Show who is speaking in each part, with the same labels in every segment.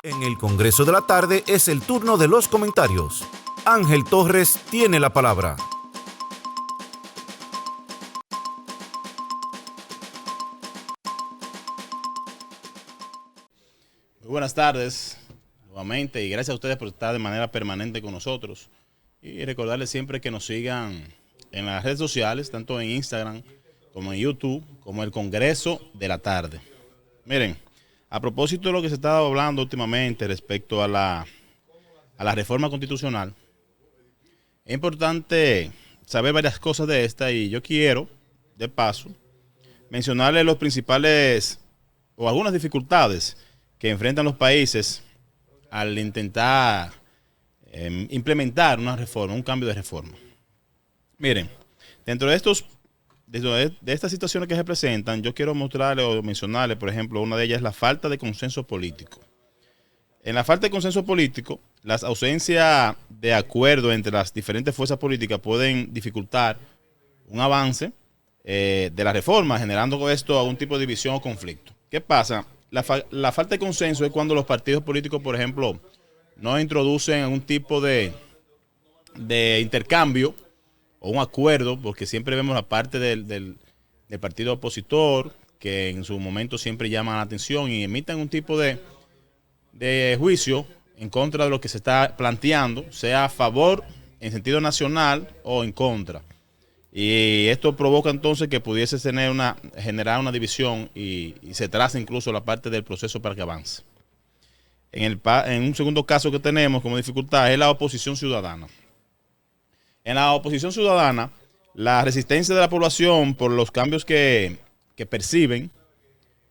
Speaker 1: En el Congreso de la Tarde es el turno de los comentarios. Ángel Torres tiene la palabra.
Speaker 2: Muy buenas tardes, nuevamente, y gracias a ustedes por estar de manera permanente con nosotros. Y recordarles siempre que nos sigan en las redes sociales, tanto en Instagram como en YouTube, como el Congreso de la Tarde. Miren, a propósito de lo que se estaba hablando últimamente respecto a la reforma constitucional, es importante saber varias cosas de esta y yo quiero, de paso, mencionarles los principales o algunas dificultades que enfrentan los países al intentar implementar una reforma, un cambio de reforma. Miren, dentro de estas situaciones que se presentan, yo quiero mostrarles o mencionarles, por ejemplo, una de ellas es la falta de consenso político. En la falta de consenso político, las ausencias de acuerdo entre las diferentes fuerzas políticas pueden dificultar un avance de la reforma, generando con esto algún tipo de división o conflicto. ¿Qué pasa? La falta de consenso es cuando los partidos políticos, por ejemplo, no introducen algún tipo de intercambio o un acuerdo, porque siempre vemos la parte del partido opositor, que en su momento siempre llaman la atención y emiten un tipo de juicio en contra de lo que se está planteando, sea a favor en sentido nacional o en contra. Y esto provoca entonces que pudiese generar una división y se traza incluso la parte del proceso para que avance. En un segundo caso que tenemos como dificultad es la oposición ciudadana. En la oposición ciudadana, la resistencia de la población por los cambios que perciben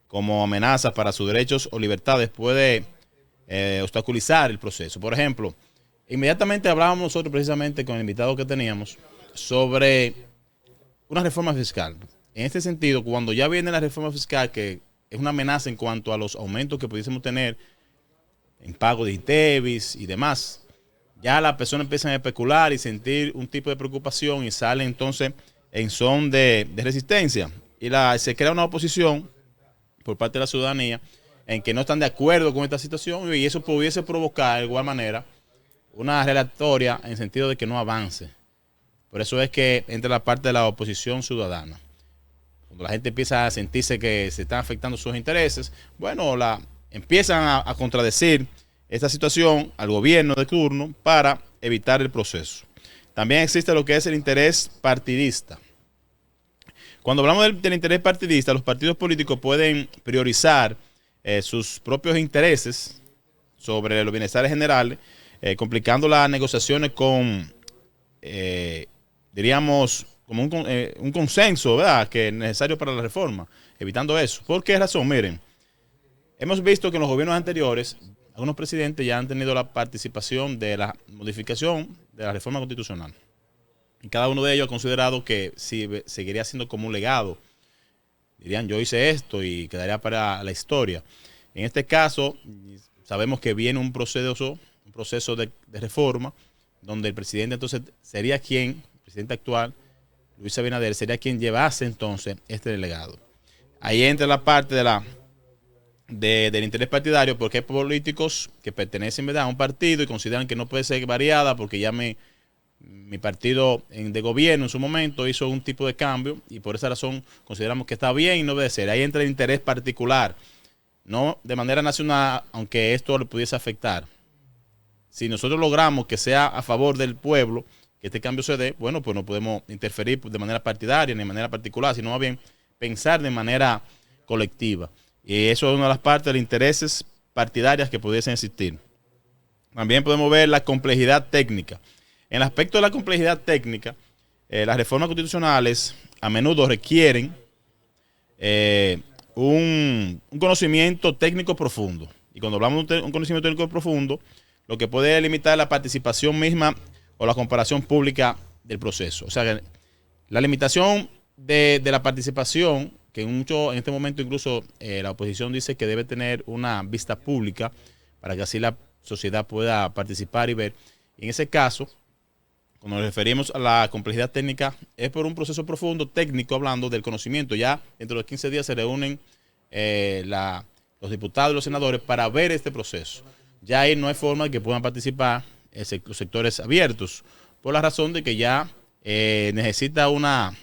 Speaker 2: como amenazas para sus derechos o libertades puede obstaculizar el proceso. Por ejemplo, inmediatamente hablábamos nosotros precisamente con el invitado que teníamos sobre una reforma fiscal. En este sentido, cuando ya viene la reforma fiscal, que es una amenaza en cuanto a los aumentos que pudiésemos tener en pago de ITEVIS y demás, ya las personas empiezan a especular y sentir un tipo de preocupación y salen entonces en son de resistencia. Y se crea una oposición por parte de la ciudadanía en que no están de acuerdo con esta situación y eso pudiese provocar de igual manera una relatoria en sentido de que no avance. Por eso es que entra la parte de la oposición ciudadana. Cuando la gente empieza a sentirse que se están afectando sus intereses, bueno, empiezan a contradecir esta situación al gobierno de turno para evitar el proceso. También existe lo que es el interés partidista. Cuando hablamos del interés partidista, los partidos políticos pueden priorizar sus propios intereses sobre los bienestares generales, complicando las negociaciones con, diríamos, como un consenso, ¿verdad?, que es necesario para la reforma, evitando eso. ¿Por qué razón? Miren, hemos visto que en los gobiernos anteriores algunos presidentes ya han tenido la participación de la modificación de la reforma constitucional. Y cada uno de ellos ha considerado que seguiría siendo como un legado. Dirían, yo hice esto y quedaría para la historia. En este caso, sabemos que viene un proceso de reforma, donde el presidente entonces sería el presidente actual, Luis Abinader, sería quien llevase entonces este legado. Ahí entra la parte del interés partidario, porque hay políticos que pertenecen, ¿verdad?, a un partido y consideran que no puede ser variada porque ya mi partido de gobierno en su momento hizo un tipo de cambio y por esa razón consideramos que está bien y no debe ser. Ahí entra el interés particular, no de manera nacional, aunque esto le pudiese afectar. Si nosotros logramos que sea a favor del pueblo, que este cambio se dé, bueno, pues no podemos interferir de manera partidaria ni de manera particular, sino más bien pensar de manera colectiva. Y eso es una de las partes de los intereses partidarias que pudiesen existir. También podemos ver la complejidad técnica. En el aspecto de la complejidad técnica, las reformas constitucionales a menudo requieren un conocimiento técnico profundo. Y cuando hablamos de un conocimiento técnico profundo, lo que puede limitar la participación misma o la comparación pública del proceso. O sea, la limitación de la participación, que en este momento incluso la oposición dice que debe tener una vista pública para que así la sociedad pueda participar y ver. Y en ese caso, cuando nos referimos a la complejidad técnica, es por un proceso profundo, técnico, hablando del conocimiento. Ya dentro de los 15 días se reúnen los diputados y los senadores para ver este proceso. ya ahí no hay forma de que puedan participar los sectores abiertos, por la razón de que ya necesita una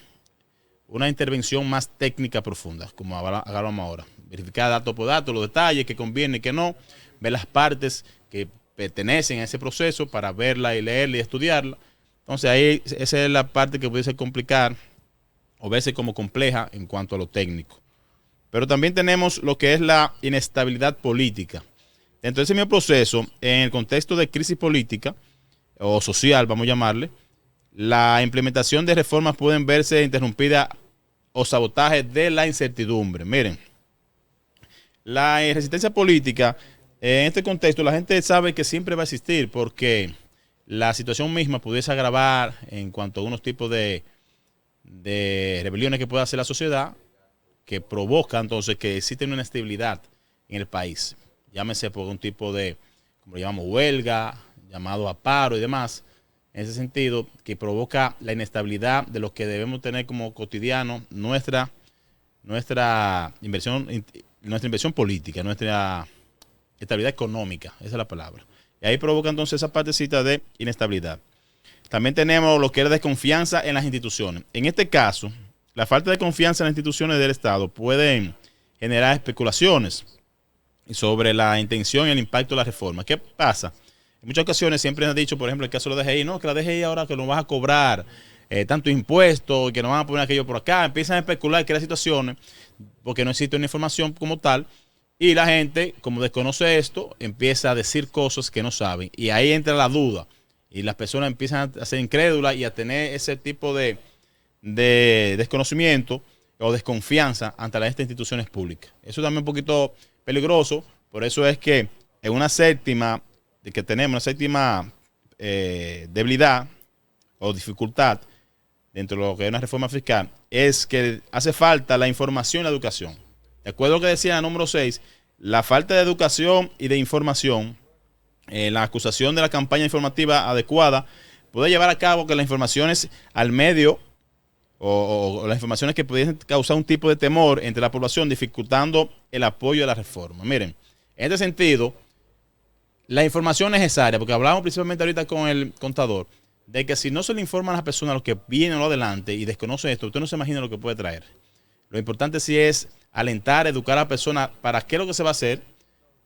Speaker 2: intervención más técnica profunda, como hablamos ahora. Verificar dato por dato, los detalles, que conviene y que no, ver las partes que pertenecen a ese proceso para verla y leerla y estudiarla. Entonces ahí esa es la parte que puede complicar o verse como compleja en cuanto a lo técnico. Pero también tenemos lo que es la inestabilidad política. Dentro de ese mismo proceso, en el contexto de crisis política o social, vamos a llamarle, la implementación de reformas pueden verse interrumpida o sabotaje de la incertidumbre. Miren, la resistencia política, en este contexto, la gente sabe que siempre va a existir porque la situación misma pudiese agravar en cuanto a unos tipos de rebeliones que pueda hacer la sociedad, que provoca entonces que existe una inestabilidad en el país. Llámese por un tipo de, como lo llamamos, huelga, llamado a paro y demás. En ese sentido, que provoca la inestabilidad de lo que debemos tener como cotidiano, nuestra inversión política, nuestra estabilidad económica, esa es la palabra. Y ahí provoca entonces esa partecita de inestabilidad. También tenemos lo que es la desconfianza en las instituciones. En este caso, la falta de confianza en las instituciones del Estado puede generar especulaciones sobre la intención y el impacto de la reforma. ¿Qué pasa? En muchas ocasiones siempre han dicho, por ejemplo, el caso de la DGI, no, que la DGI ahora que nos va a cobrar tanto impuestos, que nos van a poner aquello por acá, empiezan a especular que las situaciones, porque no existe una información como tal, y la gente, como desconoce esto, empieza a decir cosas que no saben, y ahí entra la duda, y las personas empiezan a ser incrédulas y a tener ese tipo de desconocimiento o desconfianza ante estas instituciones públicas. Eso también es un poquito peligroso, por eso es que en una séptima debilidad o dificultad dentro de lo que es una reforma fiscal, es que hace falta la información y la educación. De acuerdo a lo que decía el número 6, la falta de educación y de información, la acusación de la campaña informativa adecuada, puede llevar a cabo que las informaciones al medio o las informaciones que pudiesen causar un tipo de temor entre la población, dificultando el apoyo a la reforma. Miren, en este sentido, la información necesaria, porque hablamos principalmente ahorita con el contador, de que si no se le informa a las personas lo que viene o lo adelante y desconoce esto, usted no se imagina lo que puede traer. Lo importante sí es alentar, educar a la persona para qué es lo que se va a hacer,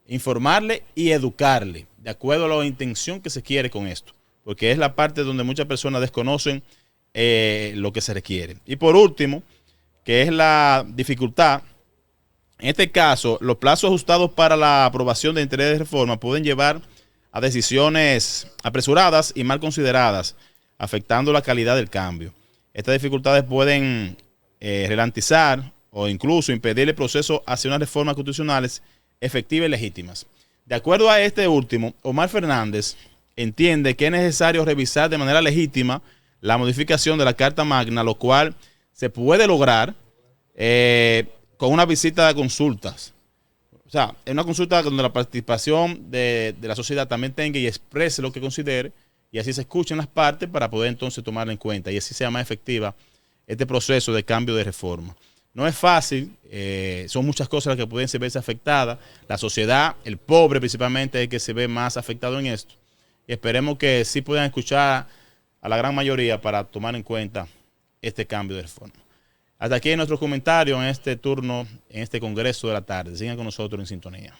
Speaker 2: informarle y educarle, de acuerdo a la intención que se quiere con esto, porque es la parte donde muchas personas desconocen lo que se requiere. Y por último, que es la dificultad. En este caso, los plazos ajustados para la aprobación de interés de reforma pueden llevar a decisiones apresuradas y mal consideradas, afectando la calidad del cambio. Estas dificultades pueden ralentizar o incluso impedir el proceso hacia unas reformas constitucionales efectivas y legítimas. De acuerdo a este último, Omar Fernández entiende que es necesario revisar de manera legítima la modificación de la Carta Magna, lo cual se puede lograr con una visita de consultas. O sea, en una consulta donde la participación de la sociedad también tenga y exprese lo que considere, y así se escuchen las partes para poder entonces tomarla en cuenta y así sea más efectiva este proceso de cambio de reforma. No es fácil, son muchas cosas las que pueden verse afectadas. La sociedad, el pobre principalmente, es el que se ve más afectado en esto. Y esperemos que sí puedan escuchar a la gran mayoría para tomar en cuenta este cambio de reforma. Hasta aquí nuestro comentario en este turno, en este Congreso de la tarde. Sigan con nosotros en sintonía.